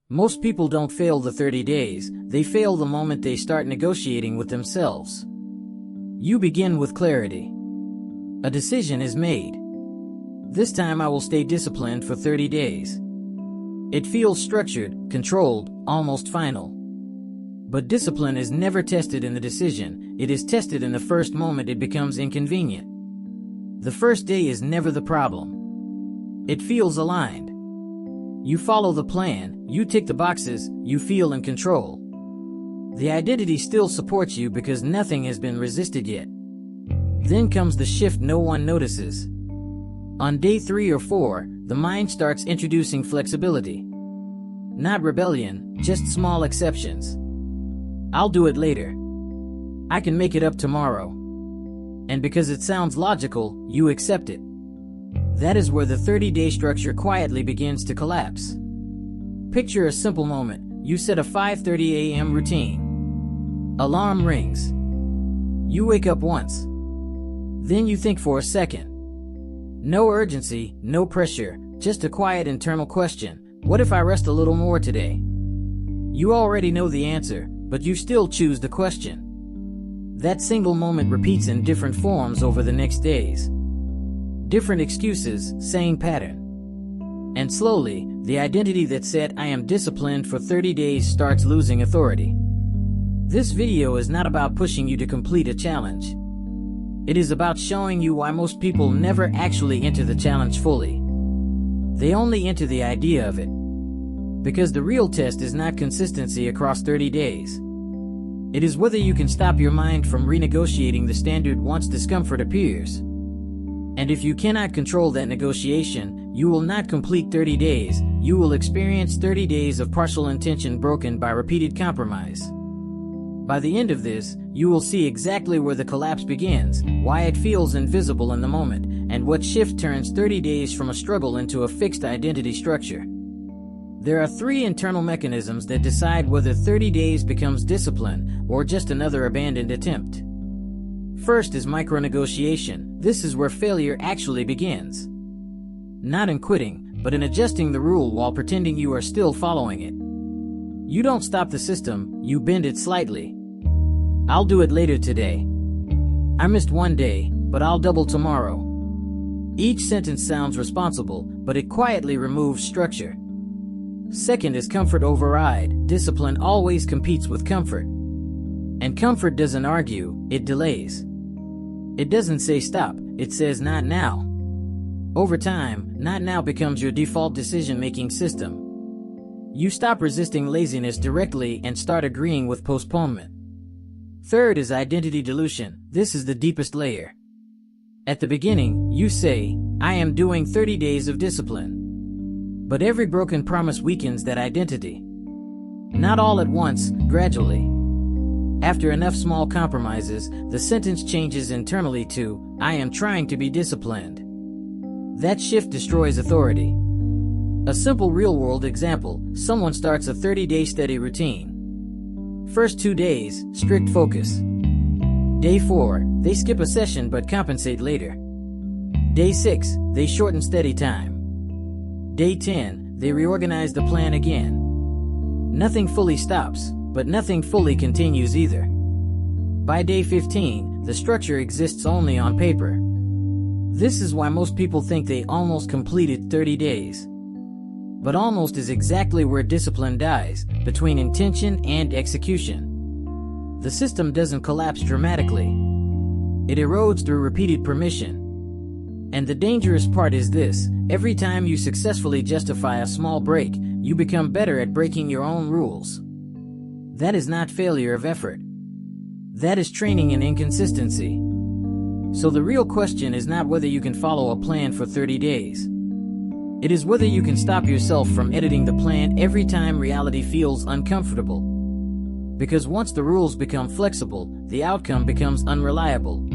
Most people don't fail the 30 days, they fail the moment they start negotiating with themselves. You begin with clarity. A decision is made. This time I will stay disciplined for 30 days. It feels structured, controlled, almost final. But discipline is never tested in the decision, it is tested in the first moment it becomes inconvenient. The first day is never the problem. It feels aligned. You follow the plan, you tick the boxes, you feel in control. The identity still supports you because nothing has been resisted yet. Then comes the shift no one notices. On day 3 or 4, the mind starts introducing flexibility. Not rebellion, just small exceptions. I'll do it later. I can make it up tomorrow. And because it sounds logical, you accept it. That is where the 30-day structure quietly begins to collapse. Picture a simple moment. You set a 5:30 a.m. routine. Alarm rings. You wake up once. Then you think for a second. No urgency, no pressure, just a quiet internal question. What if I rest a little more today? You already know the answer, but you still choose the question. That single moment repeats in different forms over the next days. Different excuses, same pattern. And slowly, the identity that said I am disciplined for 30 days starts losing authority. This video is not about pushing you to complete a challenge. It is about showing you why most people never actually enter the challenge fully. They only enter the idea of it. Because the real test is not consistency across 30 days. It is whether you can stop your mind from renegotiating the standard once discomfort appears. And if you cannot control that negotiation, you will not complete 30 days, you will experience 30 days of partial intention broken by repeated compromise. By the end of this, you will see exactly where the collapse begins, why it feels invisible in the moment, and what shift turns 30 days from a struggle into a fixed identity structure. There are 3 internal mechanisms that decide whether 30 days becomes discipline or just another abandoned attempt. First is micro-negotiation. This is where failure actually begins. Not in quitting, but in adjusting the rule while pretending you are still following it. You don't stop the system, you bend it slightly. I'll do it later today. I missed one day, but I'll double tomorrow. Each sentence sounds responsible, but it quietly removes structure. Second is comfort override. Discipline always competes with comfort. And comfort doesn't argue, it delays. It doesn't say stop, it says not now. Over time, not now becomes your default decision-making system. You stop resisting laziness directly and start agreeing with postponement. Third is identity dilution. This is the deepest layer. At the beginning, you say, I am doing 30 days of discipline. But every broken promise weakens that identity. Not all at once, gradually. After enough small compromises, the sentence changes internally to, I am trying to be disciplined. That shift destroys authority. A simple real-world example, someone starts a 30-day steady routine. First 2 days, strict focus. Day 4, they skip a session but compensate later. Day 6, they shorten steady time. Day 10, they reorganize the plan again. Nothing fully stops, but nothing fully continues either. By day 15, the structure exists only on paper. This is why most people think they almost completed 30 days. But almost is exactly where discipline dies, between intention and execution. The system doesn't collapse dramatically. It erodes through repeated permission. And the dangerous part is this, every time you successfully justify a small break, you become better at breaking your own rules. That is not failure of effort. That is training in inconsistency. So the real question is not whether you can follow a plan for 30 days. It is whether you can stop yourself from editing the plan every time reality feels uncomfortable. Because once the rules become flexible, the outcome becomes unreliable.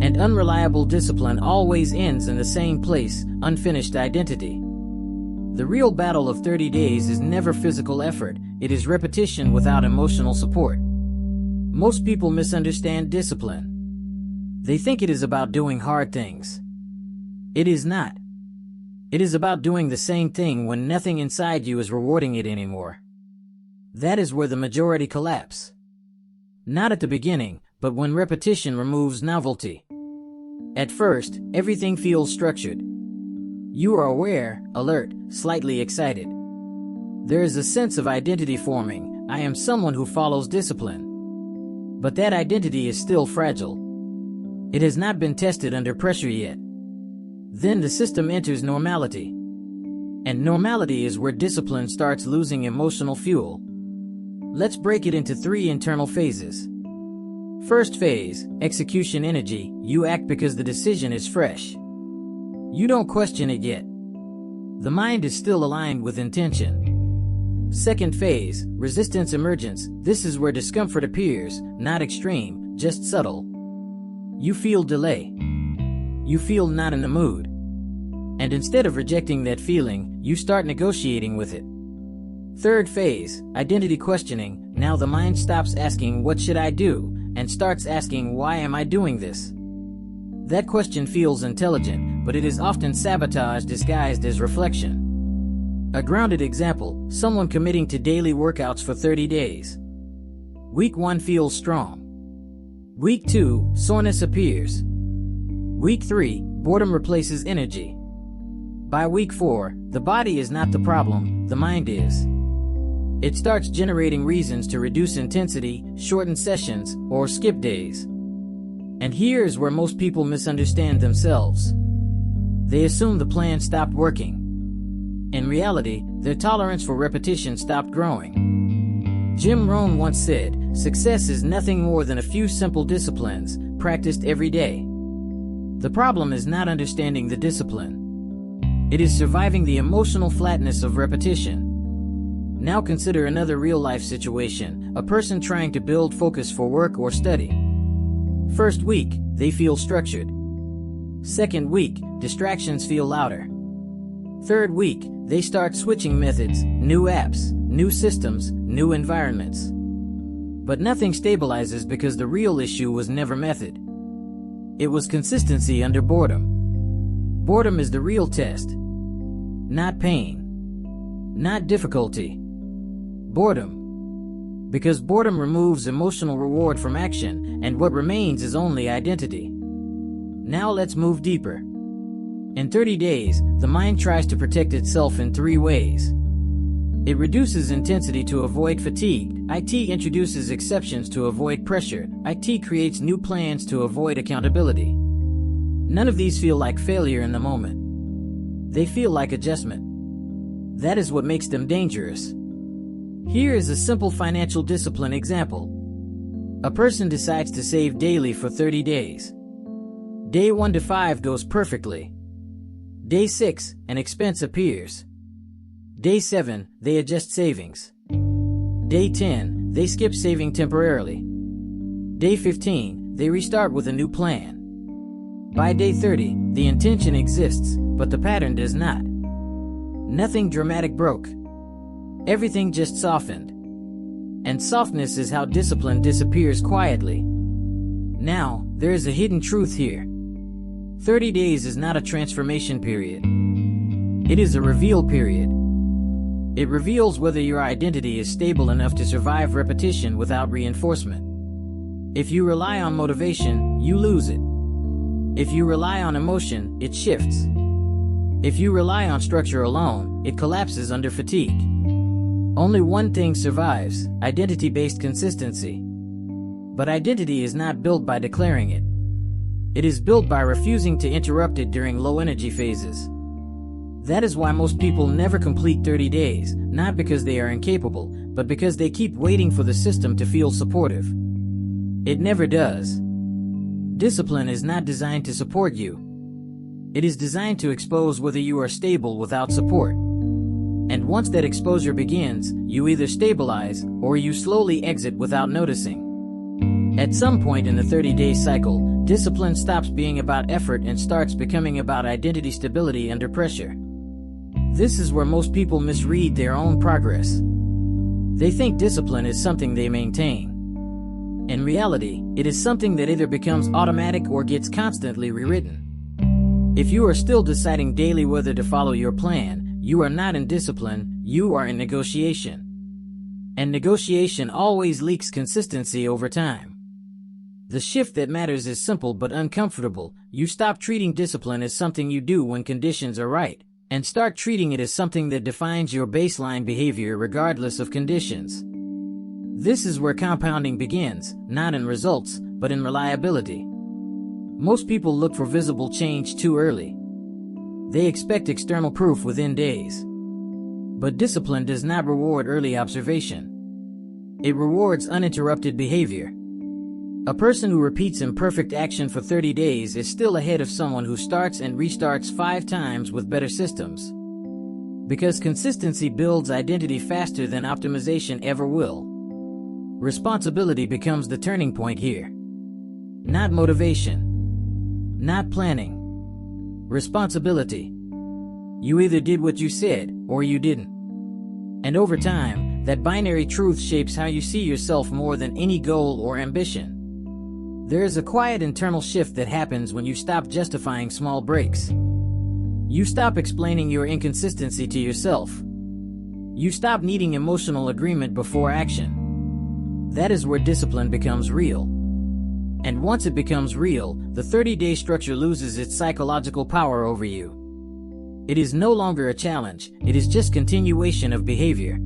And unreliable discipline always ends in the same place, unfinished identity. The real battle of 30 days is never physical effort, it is repetition without emotional support. Most people misunderstand discipline. They think it is about doing hard things. It is not. It is about doing the same thing when nothing inside you is rewarding it anymore. That is where the majority collapse. Not at the beginning, but when repetition removes novelty. At first, everything feels structured. You are aware, alert, slightly excited. There is a sense of identity forming. I am someone who follows discipline. But that identity is still fragile. It has not been tested under pressure yet. Then the system enters normality. And normality is where discipline starts losing emotional fuel. Let's break it into 3 internal phases. First phase, execution energy. You act because the decision is fresh. You don't question it yet. The mind is still aligned with intention. Second phase, resistance emergence. This is where discomfort appears, not extreme, just subtle. You feel delay. You feel not in the mood. And instead of rejecting that feeling, you start negotiating with it. Third phase, identity questioning. Now the mind stops asking, what should I do? And starts asking, why am I doing this? That question feels intelligent, but it is often sabotage disguised as reflection. A grounded example, someone committing to daily workouts for 30 days. Week 1 feels strong. Week 2, soreness appears. Week 3, boredom replaces energy. By week 4, the body is not the problem, the mind is. It starts generating reasons to reduce intensity, shorten sessions, or skip days. And here is where most people misunderstand themselves. They assume the plan stopped working. In reality, their tolerance for repetition stopped growing. Rohn once said, success is nothing more than a few simple disciplines, practiced every day. The problem is not understanding the discipline. It is surviving the emotional flatness of repetition. Now consider another real-life situation, a person trying to build focus for work or study. First week, they feel structured. Second week, distractions feel louder. Third week, they start switching methods, new apps, new systems, new environments. But nothing stabilizes because the real issue was never method. It was consistency under boredom. Boredom is the real test. Not pain. Not difficulty. Boredom. Because boredom removes emotional reward from action, and what remains is only identity. Now let's move deeper. In 30 days, the mind tries to protect itself in 3 ways. It reduces intensity to avoid fatigue. IT introduces exceptions to avoid pressure. IT creates new plans to avoid accountability. None of these feel like failure in the moment. They feel like adjustment. That is what makes them dangerous. Here is a simple financial discipline example. A person decides to save daily for 30 days. Day 1 to 5 goes perfectly. Day 6, an expense appears. Day 7, they adjust savings. Day 10, they skip saving temporarily. Day 15, they restart with a new plan. By day 30, the intention exists, but the pattern does not. Nothing dramatic broke. Everything just softened. And softness is how discipline disappears quietly. Now, there is a hidden truth here. 30 days is not a transformation period. It is a reveal period. It reveals whether your identity is stable enough to survive repetition without reinforcement. If you rely on motivation, you lose it. If you rely on emotion, it shifts. If you rely on structure alone, it collapses under fatigue. Only one thing survives, identity-based consistency. But identity is not built by declaring it. It is built by refusing to interrupt it during low-energy phases. That is why most people never complete 30 days, not because they are incapable, but because they keep waiting for the system to feel supportive. It never does. Discipline is not designed to support you. It is designed to expose whether you are stable without support. And once that exposure begins, you either stabilize or you slowly exit without noticing. At some point in the 30-day cycle, discipline stops being about effort and starts becoming about identity stability under pressure. This is where most people misread their own progress. They think discipline is something they maintain. In reality, it is something that either becomes automatic or gets constantly rewritten. If you are still deciding daily whether to follow your plan, you are not in discipline, you are in negotiation. And negotiation always leaks consistency over time. The shift that matters is simple but uncomfortable. You stop treating discipline as something you do when conditions are right, and start treating it as something that defines your baseline behavior regardless of conditions. This is where compounding begins, not in results, but in reliability. Most people look for visible change too early. They expect external proof within days. But discipline does not reward early observation. It rewards uninterrupted behavior. A person who repeats imperfect action for 30 days is still ahead of someone who starts and restarts 5 times with better systems. Because consistency builds identity faster than optimization ever will. Responsibility becomes the turning point here. Not motivation. Not planning. Responsibility. You either did what you said, or you didn't. And over time, that binary truth shapes how you see yourself more than any goal or ambition. There is a quiet internal shift that happens when you stop justifying small breaks. You stop explaining your inconsistency to yourself. You stop needing emotional agreement before action. That is where discipline becomes real. And once it becomes real, the 30-day structure loses its psychological power over you. It is no longer a challenge, it is just continuation of behavior.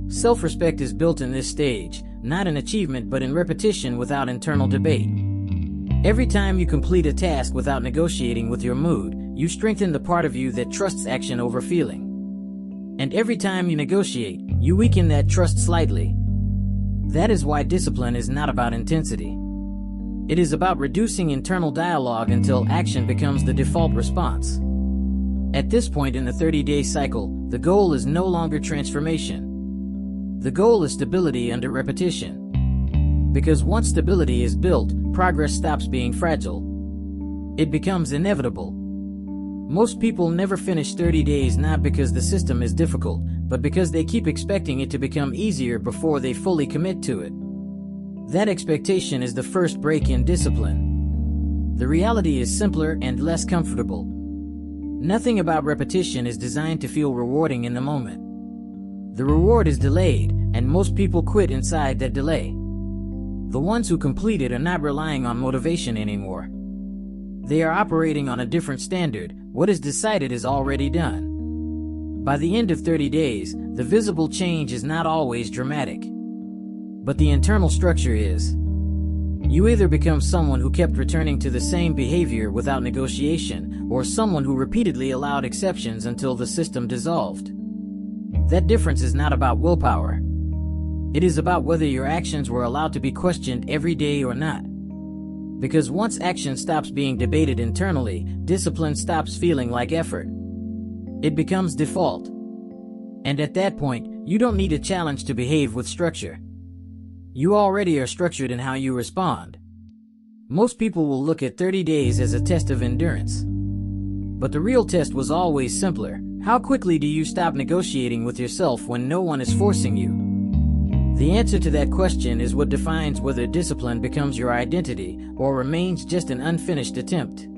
Self-respect is built in this stage, not in achievement but in repetition without internal debate. Every time you complete a task without negotiating with your mood, you strengthen the part of you that trusts action over feeling. And every time you negotiate, you weaken that trust slightly. That is why discipline is not about intensity. It is about reducing internal dialogue until action becomes the default response. At this point in the 30-day cycle, the goal is no longer transformation. The goal is stability under repetition. Because once stability is built, progress stops being fragile. It becomes inevitable. Most people never finish 30 days not because the system is difficult, but because they keep expecting it to become easier before they fully commit to it. That expectation is the first break in discipline. The reality is simpler and less comfortable. Nothing about repetition is designed to feel rewarding in the moment. The reward is delayed, and most people quit inside that delay. The ones who complete it are not relying on motivation anymore. They are operating on a different standard. What is decided is already done. By the end of 30 days, the visible change is not always dramatic. But the internal structure is. You either become someone who kept returning to the same behavior without negotiation, or someone who repeatedly allowed exceptions until the system dissolved. That difference is not about willpower. It is about whether your actions were allowed to be questioned every day or not. Because once action stops being debated internally, discipline stops feeling like effort. It becomes default. And at that point, you don't need a challenge to behave with structure. You already are structured in how you respond. Most people will look at 30 days as a test of endurance. But the real test was always simpler. How quickly do you stop negotiating with yourself when no one is forcing you? The answer to that question is what defines whether discipline becomes your identity or remains just an unfinished attempt.